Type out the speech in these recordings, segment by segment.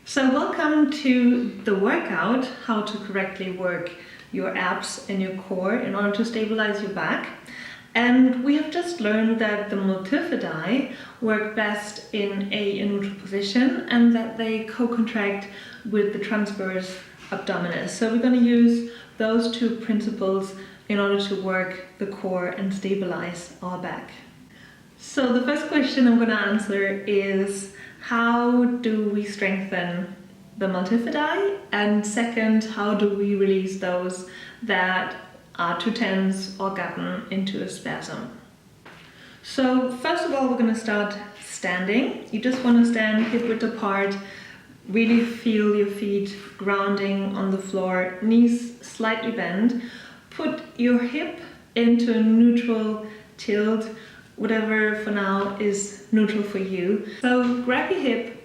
So welcome to the workout, how to correctly work your abs and your core in order to stabilize your back. And we have just learned that the multifidi work best in a neutral position and that they co-contract with the transverse abdominus. So we're going to use those two principles in order to work the core and stabilize our back. So the first question I'm going to answer is, how do we strengthen the multifidi? And second, how do we release those that are too tense or gotten into a spasm? So first of all, we're going to start standing. You just want to stand hip width apart, really feel your feet grounding on the floor, knees slightly bent. Put your hip into a neutral tilt, whatever for now is neutral for you. So grab your hip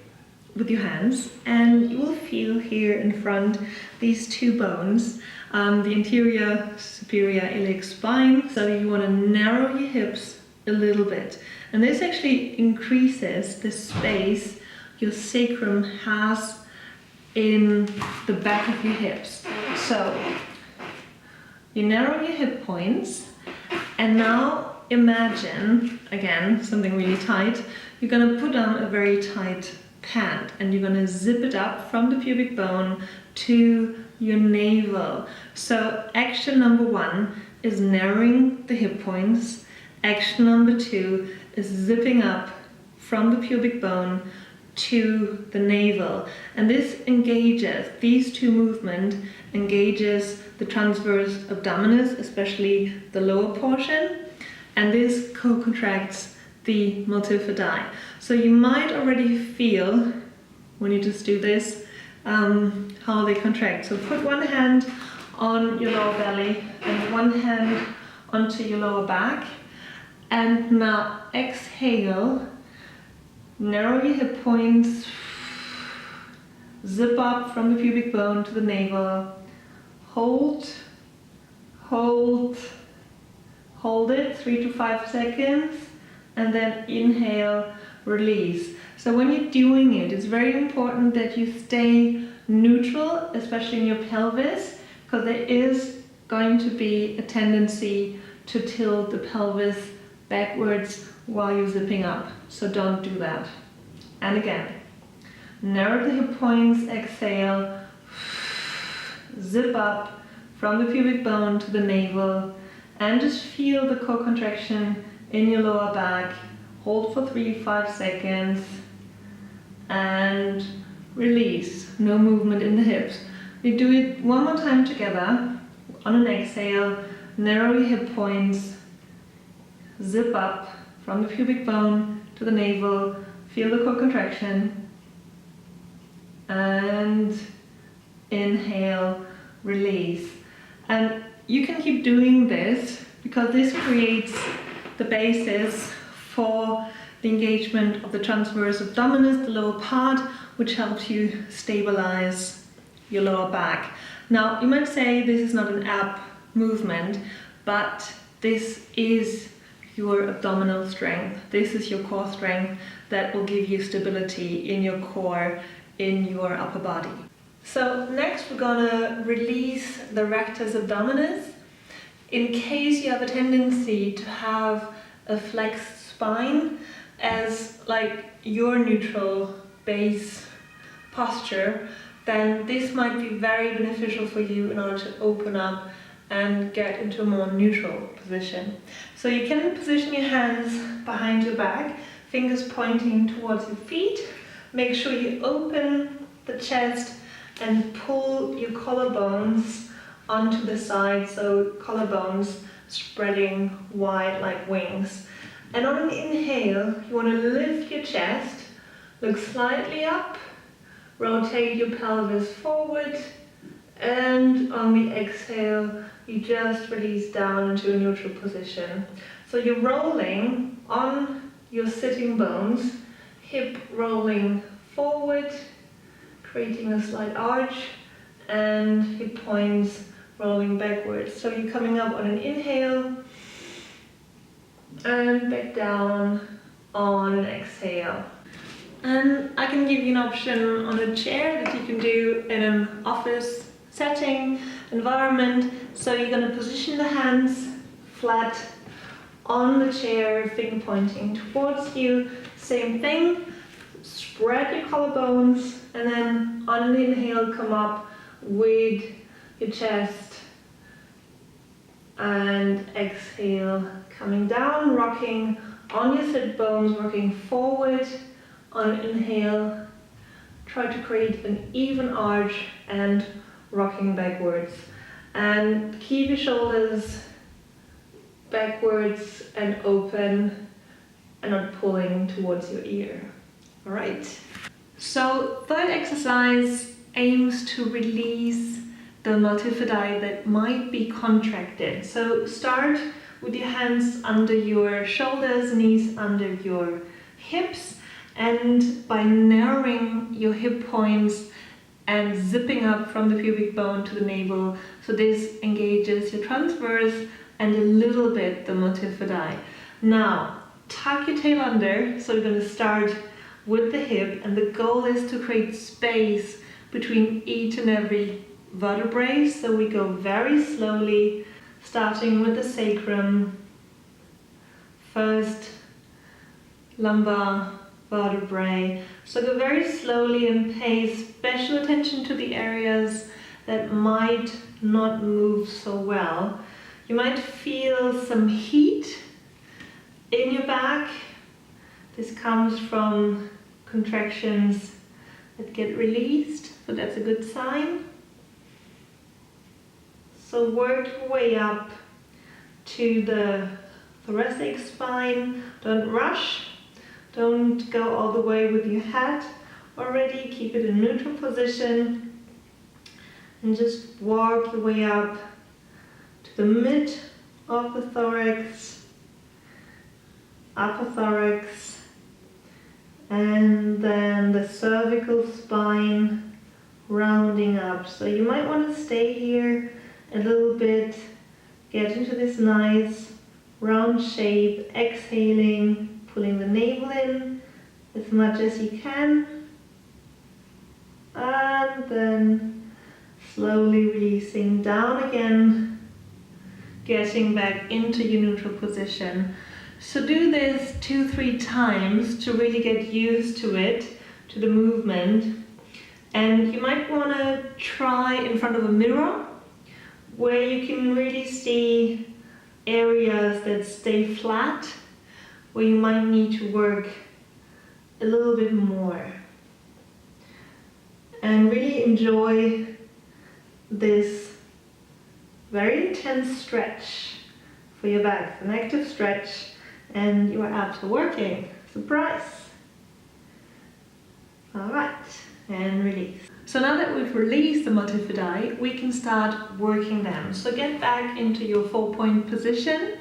with your hands and you will feel here in front these two bones, the anterior superior iliac spine. So you want to narrow your hips a little bit, and this actually increases the space your sacrum has in the back of your hips. So you narrow your hip points, and now imagine, again, something really tight. You're going to put on a very tight pant and you're going to zip it up from the pubic bone to your navel. So action number one is narrowing the hip points. Action number two is zipping up from the pubic bone to the navel. And this engages, these two movements engages the transverse abdominus, especially the lower portion. And this co-contracts the multifidi. So you might already feel, when you just do this, how they contract. So put one hand on your lower belly and one hand onto your lower back. And now exhale, narrow your hip points, zip up from the pubic bone to the navel, hold, hold, hold it 3 to 5 seconds, and then inhale, release. So when you're doing it, it's very important that you stay neutral, especially in your pelvis, because there is going to be a tendency to tilt the pelvis backwards while you're zipping up. So don't do that. And again, narrow the hip points, exhale, zip up from the pubic bone to the navel, and just feel the co-contraction in your lower back. Hold for 3 to 5 seconds and release. No movement in the hips. We do it one more time together. On an exhale, narrow your hip points, zip up from the pubic bone to the navel, feel the co-contraction, and inhale, release. And you can keep doing this because this creates the basis for the engagement of the transverse abdominis, the lower part, which helps you stabilize your lower back. Now, you might say this is not an ab movement, but this is your abdominal strength. This is your core strength that will give you stability in your core, in your upper body. So next we're gonna release the rectus abdominis. In case you have a tendency to have a flexed spine as like your neutral base posture, then this might be very beneficial for you in order to open up and get into a more neutral position. So you can position your hands behind your back, fingers pointing towards your feet. Make sure you open the chest and pull your collarbones onto the side, so collarbones spreading wide like wings. And on an inhale, you want to lift your chest, look slightly up, rotate your pelvis forward, and on the exhale, you just release down into a neutral position. So you're rolling on your sitting bones, hip rolling forward, creating a slight arch, and hip points rolling backwards. So you're coming up on an inhale and back down on an exhale. And I can give you an option on a chair that you can do in an office setting, environment. So you're going to position the hands flat on the chair, finger pointing towards you. Same thing, spread your collarbones, and then on an inhale come up with your chest, and exhale coming down, rocking on your sit bones, rocking forward on an inhale. Try to create an even arch and rocking backwards, and keep your shoulders backwards and open and not pulling towards your ear. All right. So third exercise aims to release the multifidi that might be contracted. So start with your hands under your shoulders, knees under your hips, and by narrowing your hip points and zipping up from the pubic bone to the navel, so this engages your transverse and a little bit the multifidi. Now, tuck your tail under, so we're going to start with the hip, and the goal is to create space between each and every vertebrae. So we go very slowly, starting with the sacrum, first lumbar vertebrae. So go very slowly and pay special attention to the areas that might not move so well. You might feel some heat in your back. This comes from contractions that get released, so that's a good sign. So work your way up to the thoracic spine. Don't rush. Don't go all the way with your head already. Keep it in neutral position. And just walk your way up to the mid of the thorax, upper thorax, and then the cervical spine rounding up. So you might want to stay here a little bit, get into this nice round shape, exhaling, pulling the navel in as much as you can, and then slowly releasing down again, getting back into your neutral position. So do this 2-3 times to really get used to it, to the movement. And you might want to try in front of a mirror where you can really see areas that stay flat, where you might need to work a little bit more. And really enjoy this very intense stretch for your back, an active stretch, and your abs are working. Surprise! Alright, and release. So now that we've released the multifidi, we can start working them. So get back into your 4-point position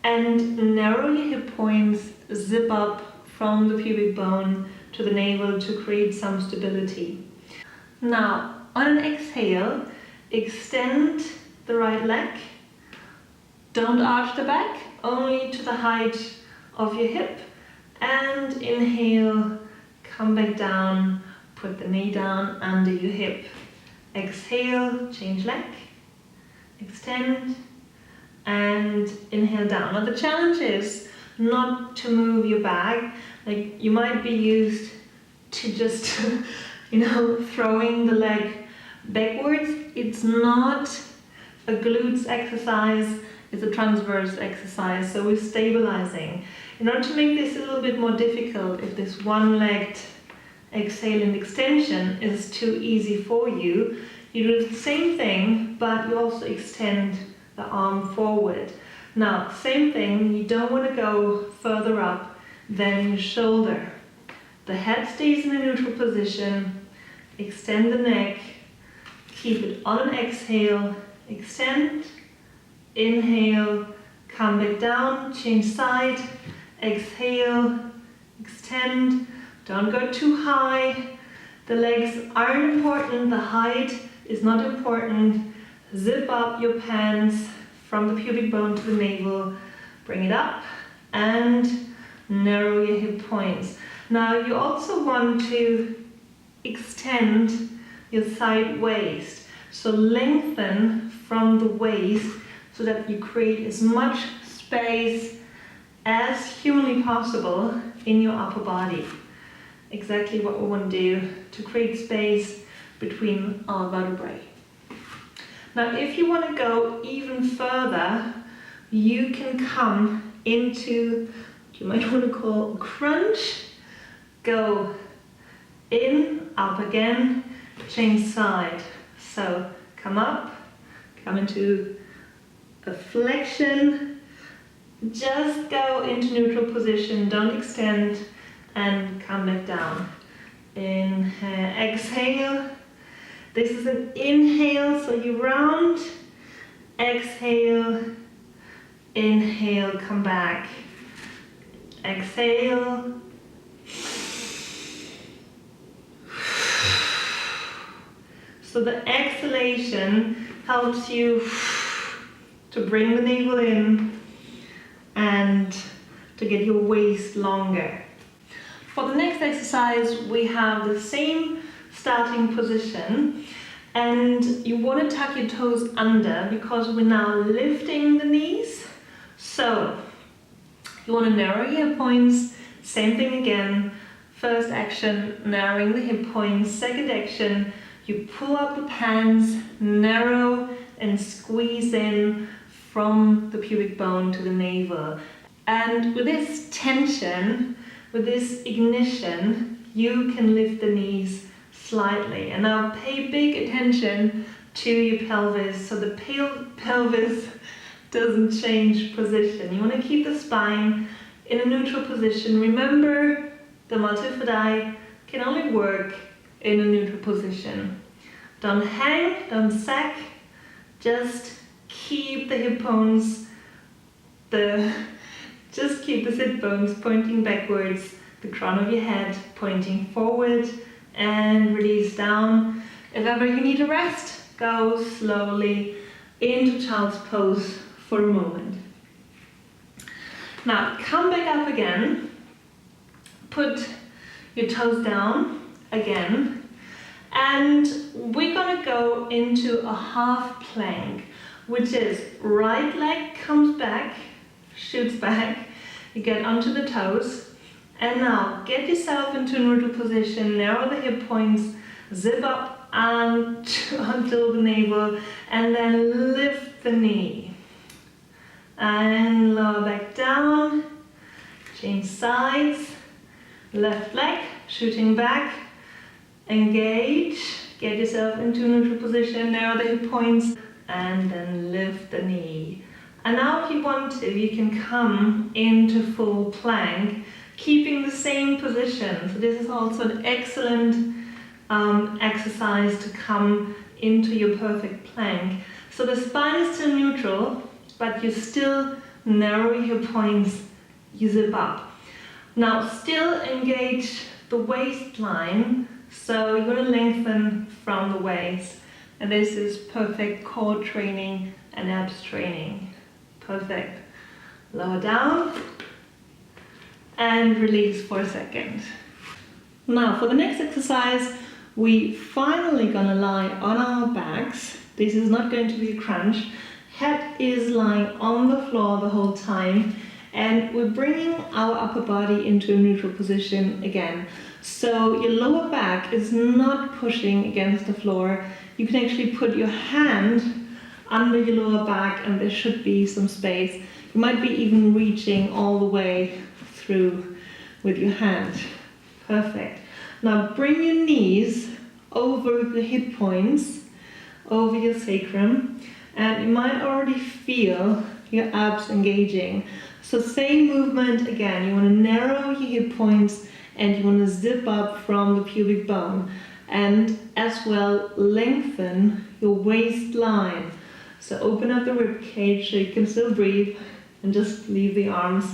and narrow your hip points, zip up from the pubic bone to the navel to create some stability. Now, on an exhale, extend the right leg. Don't arch the back, only to the height of your hip. And inhale, come back down, put the knee down under your hip. Exhale, change leg, extend, and inhale down. Now the challenge is not to move your back. Like you might be used to just, throwing the leg backwards. It's not a glutes exercise, it's a transverse exercise. So we're stabilizing. In order to make this a little bit more difficult, if this one-legged exhale and extension is too easy for you, you do the same thing, but you also extend the arm forward. Now, same thing, you don't want to go further up than your shoulder. The head stays in a neutral position, extend the neck, keep it on an exhale, extend, inhale, come back down, change side, exhale, extend, don't go too high. The legs aren't important, the height is not important. Zip up your pants from the pubic bone to the navel, bring it up and narrow your hip points. Now you also want to extend your side waist. So lengthen from the waist so that you create as much space as humanly possible in your upper body. Exactly what we want to do to create space between our vertebrae. Now if you want to go even further, you can come into what you might want to call a crunch. Go in, up again, change side. So come up, come into a flexion, just go into neutral position, don't extend, and come back down. Inhale, exhale. This is an inhale, so you round, exhale, inhale, come back, exhale, so the exhalation helps you to bring the navel in and to get your waist longer. For the next exercise, we have the same starting position, and you want to tuck your toes under because we're now lifting the knees. So you want to narrow your hip points, same thing again. First action, narrowing the hip points. Second action, you pull up the pants, narrow and squeeze in from the pubic bone to the navel. And with this tension, with this ignition, you can lift the knees slightly. And now pay big attention to your pelvis so the pelvis doesn't change position. You want to keep the spine in a neutral position. Remember, the multifidi can only work in a neutral position. Don't hang, don't sack, just keep the hip bones, just keep the sit bones pointing backwards, the crown of your head pointing forward, and release down. If ever you need a rest, go slowly into child's pose for a moment. Now come back up again, put your toes down again, and we're going to go into a half plank, which is right leg comes back, shoots back, you get onto the toes, and now get yourself into a neutral position, narrow the hip points, zip up until the navel, and then lift the knee. And lower back down, change sides, left leg, shooting back, engage, get yourself into a neutral position, narrow the hip points, and then lift the knee. And now if you want to, you can come into full plank, keeping the same position. So this is also an excellent exercise to come into your perfect plank. So the spine is still neutral, but you still narrow your points, you zip up. Now still engage the waistline, so you're going to lengthen from the waist. And this is perfect core training and abs training. Perfect. Lower down and release for a second. Now for the next exercise, we finally gonna lie on our backs. This is not going to be a crunch. Head is lying on the floor the whole time, and we're bringing our upper body into a neutral position again. So your lower back is not pushing against the floor. You can actually put your hand under your lower back and there should be some space. You might be even reaching all the way through with your hand. Perfect. Now bring your knees over the hip points, over your sacrum, and you might already feel your abs engaging. So same movement again, you want to narrow your hip points and you want to zip up from the pubic bone, and as well lengthen your waistline. So open up the rib cage so you can still breathe and just leave the arms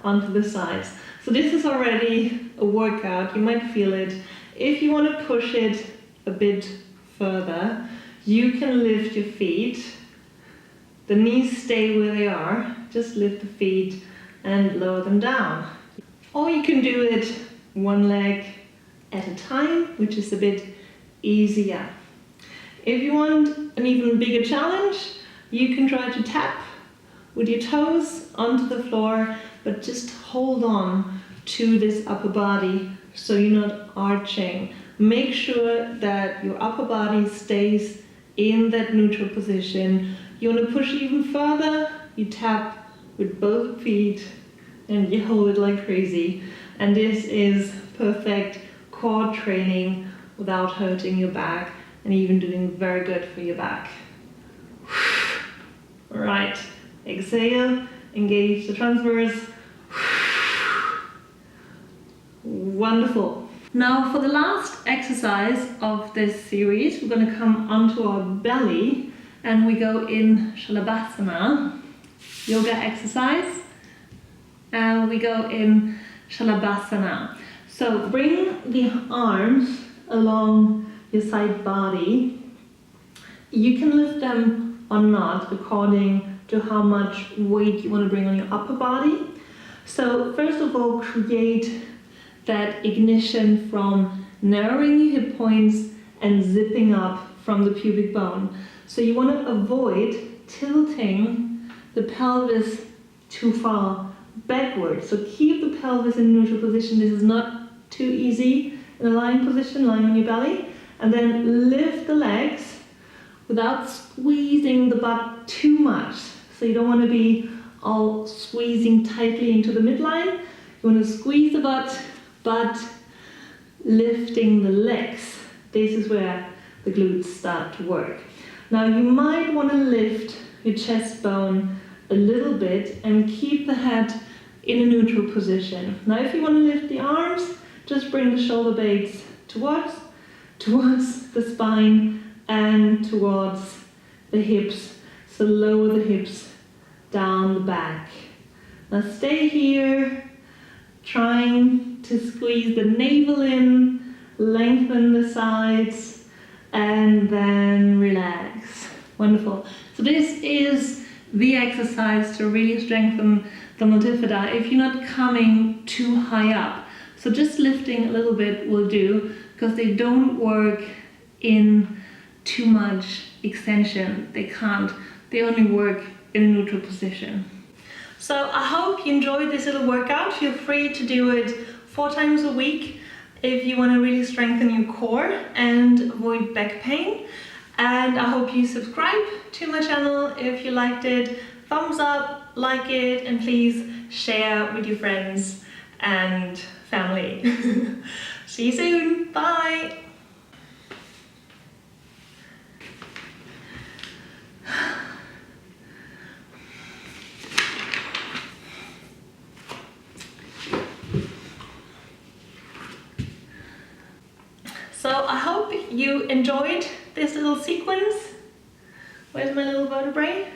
onto the sides. So this is already a workout, you might feel it. If you want to push it a bit further, you can lift your feet. The knees stay where they are, just lift the feet and lower them down. Or you can do it one leg at a time, which is a bit easier. If you want an even bigger challenge, you can try to tap with your toes onto the floor, but just hold on to this upper body so you're not arching. Make sure that your upper body stays in that neutral position. You want to push even further, you tap with both feet and you hold it like crazy. And this is perfect core training without hurting your back and even doing very good for your back. Alright, exhale, engage the transverse. Wonderful. Now for the last exercise of this series, we're going to come onto our belly and we go in Shalabhasana, yoga exercise, and we go in Shalabhasana. So bring the arms along your side body. You can lift them or not according to how much weight you want to bring on your upper body. So first of all, create that ignition from narrowing your hip points and zipping up from the pubic bone. So you want to avoid tilting the pelvis too far backwards. So keep the pelvis in neutral position. This is not too easy in a lying position, lying on your belly. And then lift the legs without squeezing the butt too much. So you don't want to be all squeezing tightly into the midline. You want to squeeze the butt, but lifting the legs. This is where the glutes start to work. Now you might want to lift your chest bone a little bit and keep the head in a neutral position. Now if you want to lift the arms, just bring the shoulder blades towards the spine and towards the hips. So lower the hips down the back. Now stay here, trying to squeeze the navel in, lengthen the sides, and then relax. Wonderful. So this is the exercise to really strengthen the multifidi if you're not coming too high up. So just lifting a little bit will do, because they don't work in too much extension. They can't. They only work in a neutral position. So I hope you enjoyed this little workout. Feel free to do it 4 times a week if you want to really strengthen your core and avoid back pain. And I hope you subscribe to my channel if you liked it. Thumbs up, like it, and please share with your friends and family. See you soon. Bye. So I hope you enjoyed this little sequence. Where's my little vertebrae?